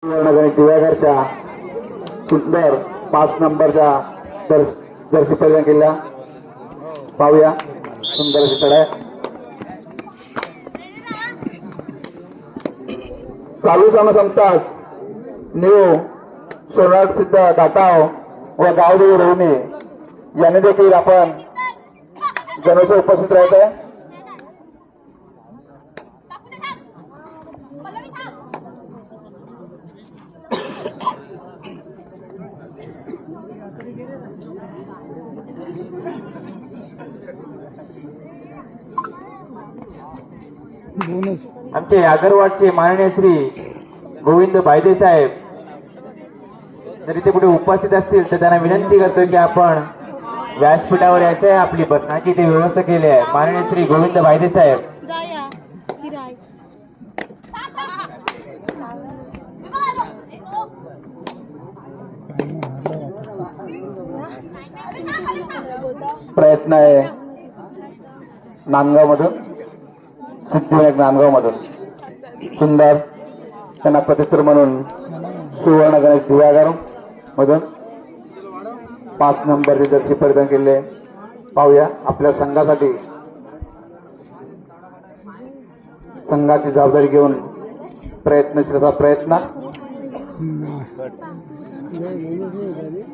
नगर दिव्याघरच्या सुंदर 5 नंबरच्या जर्सी परिधान केलेल्या पाहूया. सुंदर अशी चढाई चालू संपताच न्यू सोनार सिद्ध दाताव व गावदेवी रोवणे यांनी देखील आपण गणेश उपस्थित राहत आहे. आमचे आगरवाडचे माननीय श्री गोविंद भाईदे साहेब जर इथे कुठे उपस्थित असतील तर त्यांना विनंती करतोय की आपण व्यासपीठावर यायचं आहे. आपली बसण्याची इथे व्यवस्था केली आहे. माननीय श्री गोविंद भाईदे साहेब प्रयत्न आहे नांदगाव मधून सिद्धिविनायक नांदगाव मधून सुंदर त्यांना प्रतिस्तर म्हणून सुवर्ण गणेश दिव्यागार मधून 5 नंबरचे जर्सी परिधान केले. पाहूया आपल्या संघासाठी संघाची जबाबदारी घेऊन प्रयत्नशीलता प्रयत्न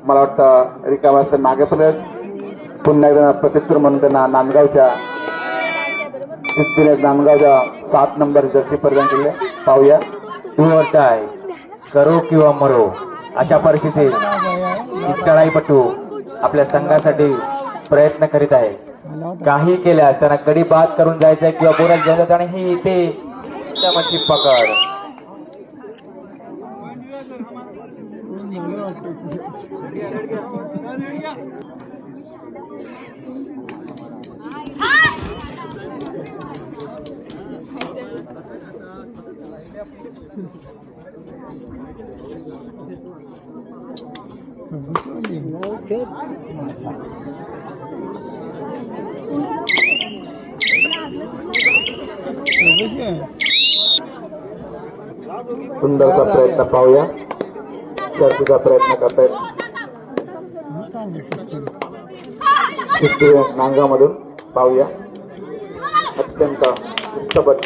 मला वाटतं रिकामा असतं मागे पुन्हा एकदा प्रतिस्तर म्हणून त्यांना नांदगावच्या सिद्धिविनायक नांदगावच्या 7 नंबर जर्सी परिधान केले. पाहूया. आहे करो किंवा मरो अशा परिस्थितीत चढाईपटू आपल्या संघासाठी प्रयत्न करीत आहे. काही केल्यास त्यांना कडी बाद करून जायचंय किंवा बोरात जायचं आणि ही इथे त्याची पकड सुंदरचा प्रयत्न पाहूया. शर्तीचा प्रयत्न करतायत सिद्धिविनायक नांदगाव मधून. पाहूया. अत्यंत शिस्तबद्ध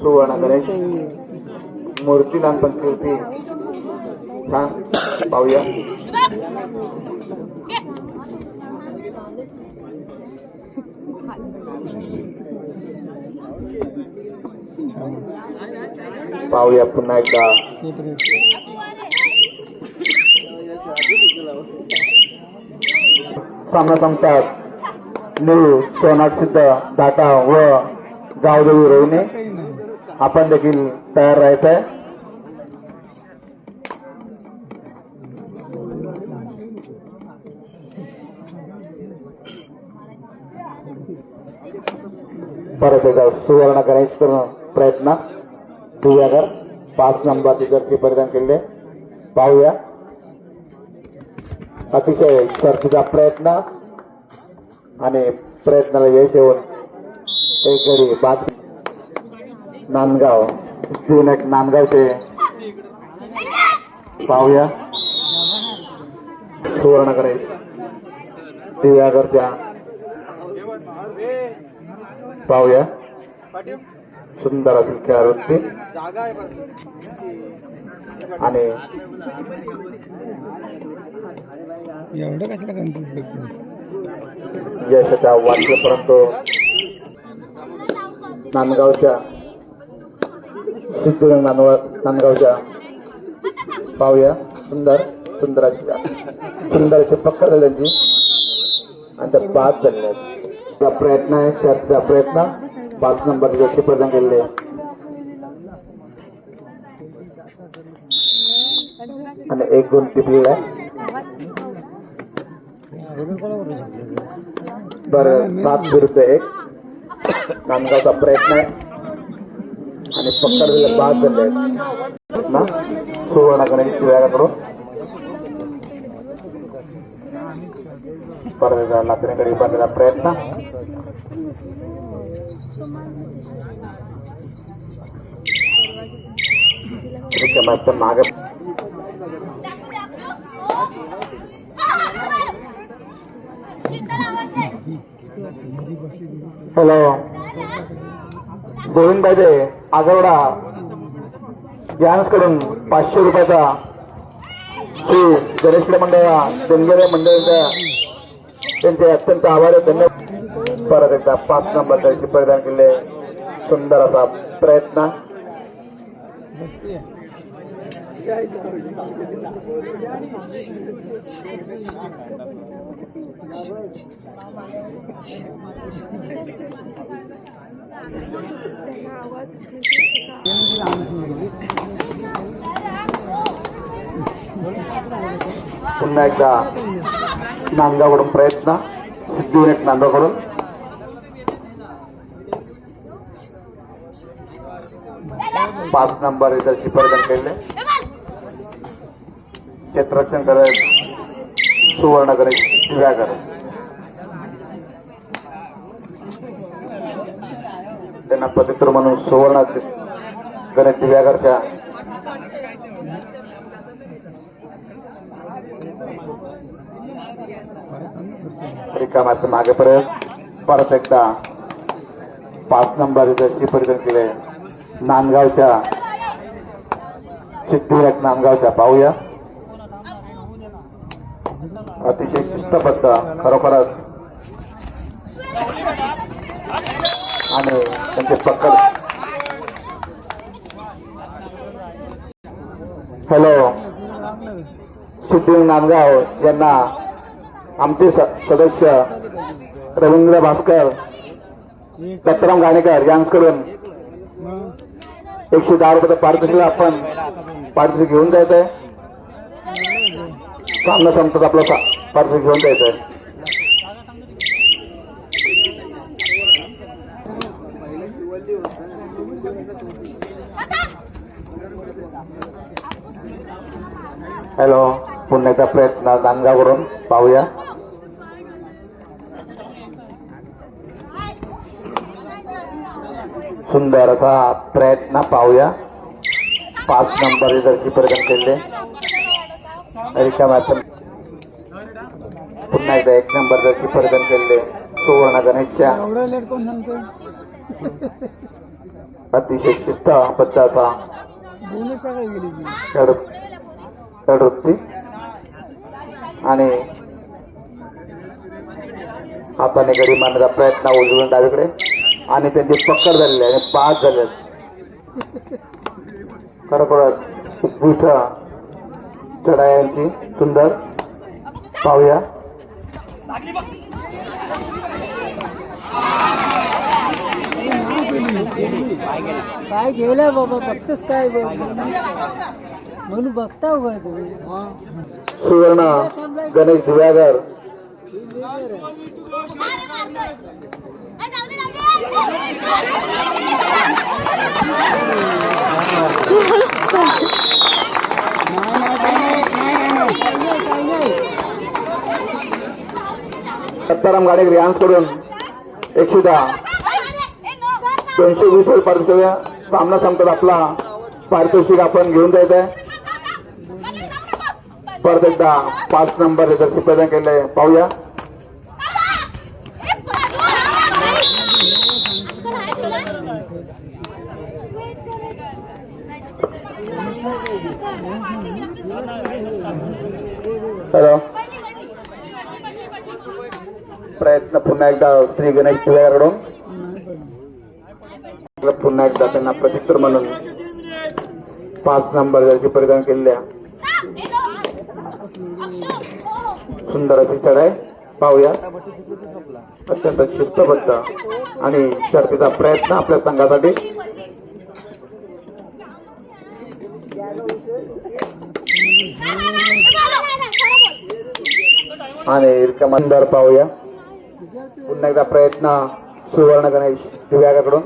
सुवर्ण गणेश मूर्ती लहानपण कीर्ती छान. पाहूया. पाहूया पुन्हा एकदा सामना संपतात न्यू सोनार सिद्ध दाटा व गावदेवी रोवणे आपण देखील तयार राहायचं आहे. परत एकदा सुवर्ण गणेश प्रयत्न दिव्यागर 5 नंबरची जर्सी परिधान केले. पाहूया. अतिशय शर्तीचा प्रयत्न आणि प्रयत्नाला यश येऊन एक गडी बाद. नांदगाव सिद्धिविनायक नांदगावचे पाहूया. सुवर्ण गणेश दिव्यागरच्या पाहूया. सुंदर असेल खेळाडूंची आणि एवढं कशाला कन्फ्युज करतो यशाच्या वाटले. परंतु नांदगावच्या सिद्धिविनायक नांदगावच्या पाहूया. सुंदर अशी पकड झाली त्यांची आणि त्या 5 झालेल्या आहेत. प्रयत्न आहे शर्तीचा प्रयत्न 5 नंबर जर्सी प्रदान केलेले आणि 1 गुण टिपलेला आहे. बरं 7 विरुद्ध 1 नांदगावचा प्रयत्न आहे आणि पकड दिले 5 झाले ना. सुवर्ण गणेश दिव्याकडून परत नातेकडे बांधलेला प्रयत्न मागे हॅलो गोविंद पाहिजे आगरवडा यांकडून 500 रुपयाचा श्री गणेश मंडळ देणगेरे मंडळाच्या त्यांचे अत्यंत आभारी धन्यवाद. परत एकदा 5 नंबरचे परिधान केले. सुंदर असा प्रयत्न. पुन्हा एकदा नांदगावकडून प्रयत्न. सिद्धिविनायक नांदगावकडून 5 नंबर इथं परिधान केले. क्षेत्ररक्षण करत सुवर्ण गणेश दिव्यागर. त्यांना प्रतित्र म्हणून सुवर्ण गणेश दिव्यागरच्या रिकामाचं मागे परत एकदा 5 नंबर इथं परिधान केले. नांदगावच्या सिद्धिविनायक नांदगावच्या पाहूया. अतिशय शिस्तबद्ध खरोखरच आणि त्यांचे पकड. हॅलो सिद्धिविनायक नांदगाव यांना आमचे सदस्य रवींद्र भास्कर दत्तराम घाणेकर यांच्याकडून 110 रुपये पारितोषिक आपण पारितोषिक घेऊन जायचंय. सामना संपतात आपलं पारितोषिक घेऊन जायचंय. हॅलो पुन्हा एकदा प्रयत्न नांदगावकडून पाहूया. सुंदर असा प्रयत्न पाहूया. 5 नंबर जर्सी परिधान केले. पुन्हा एकदा 1 नंबर जर्सी परिधान केले. सुवर्ण गणेशच्या अतिशय शिस्तबद्ध असा चढवृत्ती आणि हाताने गडी मारण्याचा प्रयत्न उजवून डावीकडे आणि त्यांची पकड झालेली आहे. 5 झाले. खरोखरच उत्कृष्ट चढायांची सुंदर पाहूया. काय गेला बाबा बघतच काय म्हणून बघता उभा तुम्ही. सुवर्ण गणेश दिव्यागर दत्ताराम घाणेकर यांच्याकडून 110 220 रुपये पारितोषिक. सामना संपतात आपला पारितोषिक आपण घेऊन जायचं आहे. परत एकदा 5 नंबर जर्सी प्रदान केले. पाहूया. हॅलो प्रयत्न पुन्हा एकदा श्री गणेश दिव्याकडून. पुन्हा एकदा त्यांना प्रतित्तर म्हणून 5 नंबर जर्सी परिधान केलेल्या सुंदर अशी चढाई पाहूया. अत्यंत शिस्तबद्ध आणि शर्तीचा प्रयत्न आपल्या संघासाठी. आणि सुंदर पाहूया. पुन्हा एकदा प्रयत्न सुवर्ण गणेश दिव्याकडून.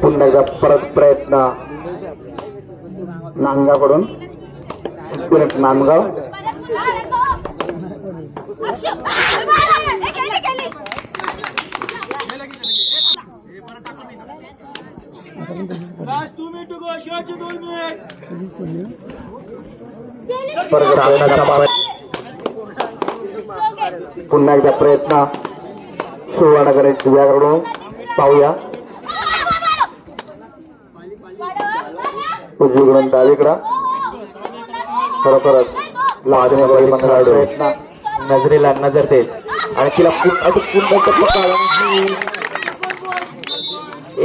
पुन्हा एकदा परत प्रयत्न नांदगावकडून. नांदगाव परत प्रयत्नाचा पाव. पुन्हा एकदा प्रयत्न सुवर्णकर दिव्याकडून पाहूया. उजवीकडून डावीकडं खरोखरच लादण्याकडे मंगळाडू प्रयत्न नजरेला नजर देत आणि तिला पुन्हा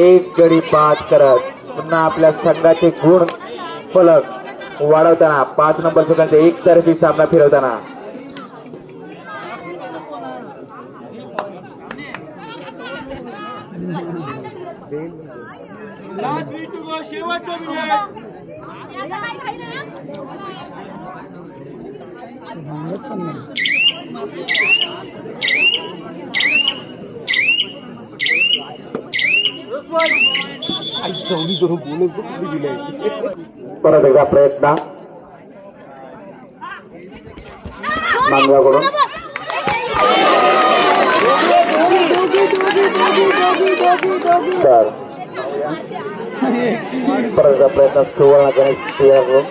एक गडी बाद करत पुन्हा आपल्या संघाचे गुण फलक वाढवताना 5 नंबर सेकंद एकतर्फी सामना फिरवताना सांगत पण नाही. परत एकदा प्रयत्न मांगल्याकडून तर परत एकदा प्रयत्न सुवर्ण गणेश दिव्याकडून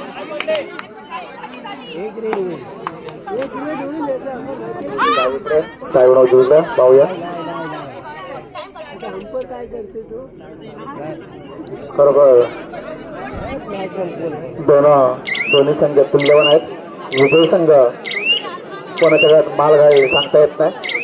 साहेब उजवीकडे पाहूया. खरोखर दोन्ही संघ तुल्यवान आहेत. विजयी संघ कोणाच्या घरात माल घाल सांगता येत नाही.